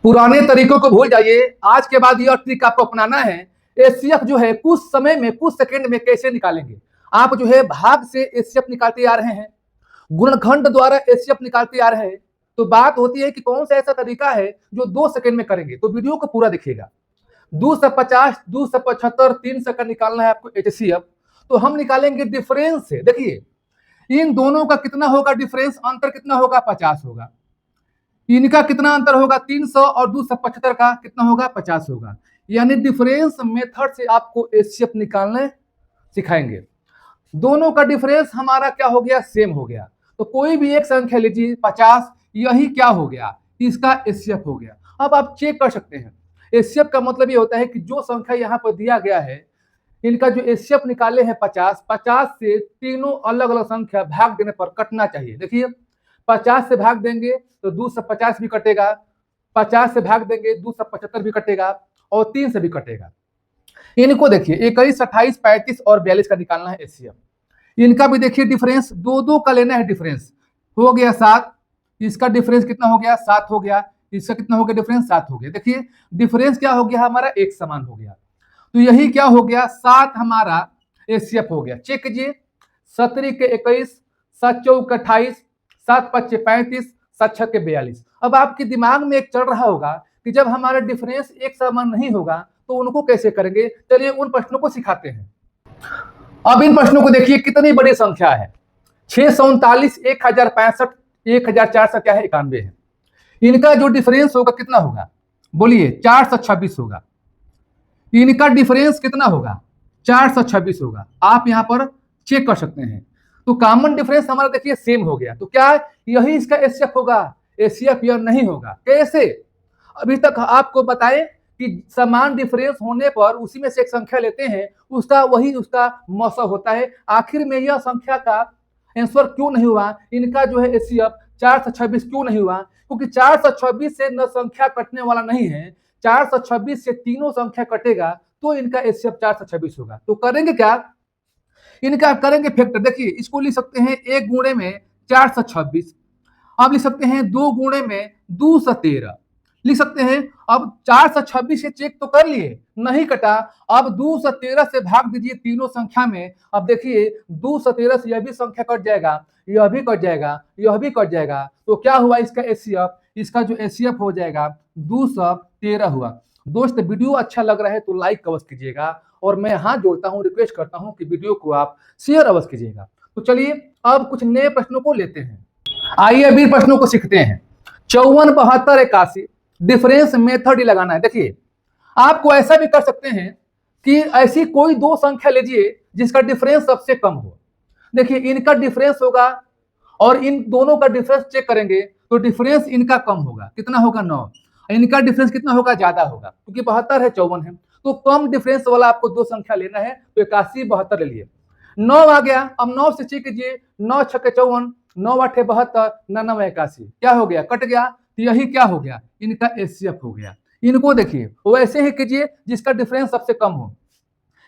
पुराने तरीकों को भूल जाइए। आज के बाद यह ट्रिक आपको अपनाना है। एचसीएफ जो है कुछ समय में, कुछ सेकंड में कैसे निकालेंगे। आप जो है भाग से एचसीएफ निकालते आ रहे हैं, गुणनखंड द्वारा एचसीएफ निकालते आ रहे हैं। तो बात होती है कि कौन सा ऐसा तरीका है जो 2 सेकंड में करेंगे। तो वीडियो को पूरा देखिएगा। 250, 275, 300 का निकालना है आपको एचसीएफ। तो हम निकालेंगे डिफरेंस से। देखिए इन दोनों का कितना होगा डिफरेंस, अंतर कितना होगा, 50 होगा। इनका कितना अंतर होगा, 300, और 275 का कितना होगा, 50 होगा। यानी डिफरेंस मेथड से आपको एचसीएफ निकालने सिखाएंगे। दोनों का डिफरेंस हमारा क्या हो गया, सेम हो गया। तो कोई भी एक संख्या लीजिए 50, यही क्या हो गया, इसका एचसीएफ हो गया। अब आप चेक कर सकते हैं। एचसीएफ का मतलब ये होता है कि जो संख्या यहाँ पर दिया गया है, इनका जो एचसीएफ निकाले हैं 50, 50 से तीनों अलग अलग संख्या भाग देने पर कटना चाहिए। देखिए 50 से भाग देंगे तो 250 भी कटेगा, 50 से भाग देंगे 275 भी कटेगा, और 3 से भी कटेगा। इनको देखिए 21, 28, 35 और 42 का निकालना है एचसीएफ। इनका भी देखिए डिफरेंस, दो का लेना है डिफरेंस। हो गया 7, इसका डिफरेंस कितना हो गया, 7 हो गया। इसका कितना हो गया डिफरेंस, 7 हो गया। देखिए डिफरेंस क्या हो गया हमारा, एक समान हो गया। तो यही क्या हो गया, 7 हमारा एचसीएफ हो गया। चेक कीजिए, 17 के 21, 7 चौक 28, 7 5 35, 7 6 के 42। अब आपके दिमाग में एक चल रहा होगा कि जब हमारा डिफरेंस एक समान नहीं होगा तो उनको कैसे करेंगे। चलिए उन प्रश्नों को सिखाते हैं। अब इन प्रश्नों को देखिए, कितनी बड़ी संख्या है, 639, 1065, 1400 क्या है, 91 है। इनका जो डिफरेंस होगा कितना होगा, बोलिए, 426 होगा। इनका डिफरेंस कितना होगा, 426 होगा। आप यहां पर चेक कर सकते हैं। तो कॉमन डिफरेंस हमारा देखिए सेम हो गया। तो क्या यही इसका एचसीएफ होगा, एचसीएफ यह नहीं होगा। कैसे, अभी तक आपको बताएं कि समान डिफरेंस होने पर उसी में से एक संख्या लेते हैं, उसका वही उसका मौसा होता है। आखिर में यह संख्या का आंसर क्यों नहीं हुआ, इनका जो है एचसीएफ 426 क्यों नहीं हुआ, क्योंकि 426 से न संख्या कटने वाला नहीं है। 426 से तीनों संख्या कटेगा तो इनका एचसीएफ 426 होगा। तो करेंगे क्या, इनका करेंगे फैक्टर। देखिए इसको लिख सकते हैं 1 गुणे में 426, अब लिख सकते हैं 2 गुणे में 213 लिख सकते हैं। अब 426 से चेक तो कर लिए, नहीं कटा। अब 213 से भाग दीजिए तीनों संख्या में। अब देखिए 213 से यह भी संख्या कट जाएगा, यह भी कट जाएगा, यह भी कट जाएगा। तो क्या हुआ इसका एचसीएफ, इसका जो एचसीएफ हो जाएगा 213 हुआ। दोस्त वीडियो अच्छा लग रहा है तो लाइक अवश्य कीजिएगा, और मैं हाथ जोड़ता हूं, रिक्वेस्ट करता हूं कि वीडियो को आप शेयर अवश्य कीजिएगा। तो चलिए अब कुछ नए प्रश्नों को लेते हैं। आइए अभी प्रश्नों को सीखते हैं। 54, 72, 81 डिफरेंस मेथड ही लगाना है। देखिए आपको ऐसा भी कर सकते हैं कि ऐसी कोई 2 संख्या लीजिए जिसका डिफरेंस सबसे कम हो। देखिए इनका डिफरेंस होगा और इन दोनों का डिफरेंस चेक करेंगे तो डिफरेंस इनका कम होगा। कितना होगा, 9। इनका डिफरेंस कितना होगा, ज्यादा होगा, क्योंकि 72 है 54 है। तो कम डिफरेंस वाला आपको 2 संख्या लेना है। तो 81, 72 ले लिए, 9 आ गया। अब 9 से चेक कीजिए, 9 6 54, 9 8 72, 9 9 81 क्या हो गया, कट गया। तो यही क्या हो गया, इनका एचसीएफ हो गया। इनको देखिए वैसे ही कीजिए जिसका डिफरेंस सबसे कम हो।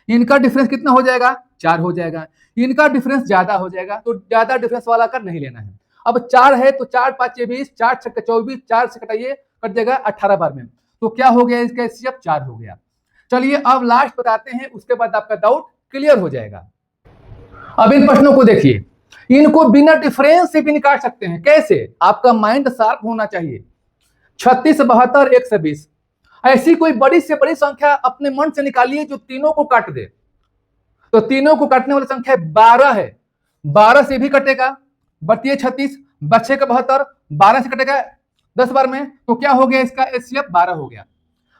इनका डिफरेंस कितना हो जाएगा, 4 हो जाएगा। इनका डिफरेंस ज्यादा हो जाएगा, तो ज्यादा डिफरेंस वाला का नहीं लेना है। अब 4 है तो 4 5 20, 4 6 24, 4 से कटाइए, कट जाएगा 18 बार में। तो क्या हो गया, इसका एचसीएफ 4 हो गया। चलिए अब लास्ट बताते हैं, उसके बाद आपका डाउट क्लियर हो जाएगा। अब इन प्रश्नों को देखिए, इनको बिना डिफरेंस से भी निकाल सकते हैं। कैसे, आपका माइंड शार्प होना चाहिए। 36, 72, 120 ऐसी कोई बड़ी से बड़ी संख्या अपने मन से निकालिए जो तीनों को काट दे। तो तीनों को काटने वाली संख्या 12 है, 12 से भी कटेगा, बटिए 36, बचे का 72, 12 से कटेगा 10 बार में। तो क्या हो गया, इसका एचसीएफ 12 हो गया।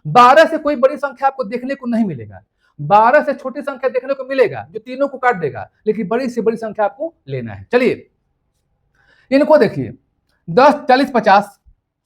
12 से कोई बड़ी संख्या आपको देखने को नहीं मिलेगा, 12 से छोटी संख्या देखने को मिलेगा जो तीनों को काट देगा, लेकिन बड़ी से बड़ी संख्या आपको लेना है। चलिए इनको देखिए, 10 40 50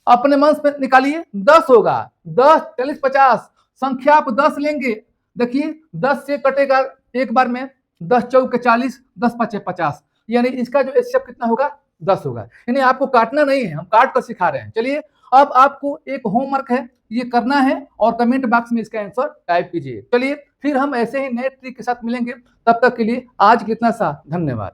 अपने मन से निकालिए, 10 होगा। 10 40 50 संख्या आप 10 लेंगे। देखिए 10 से कटेगा एक बार में, 10 चौक 40, 10 5 50, यानी इसका जो एचसीएफ कितना होगा, 10 होगा। यानी आपको काटना नहीं है, हम काट कर सिखा रहे हैं। चलिए अब आपको एक होमवर्क है, ये करना है और कमेंट बॉक्स में इसका आंसर टाइप कीजिए। चलिए फिर हम ऐसे ही नए ट्रिक के साथ मिलेंगे, तब तक के लिए आज कितना सा धन्यवाद।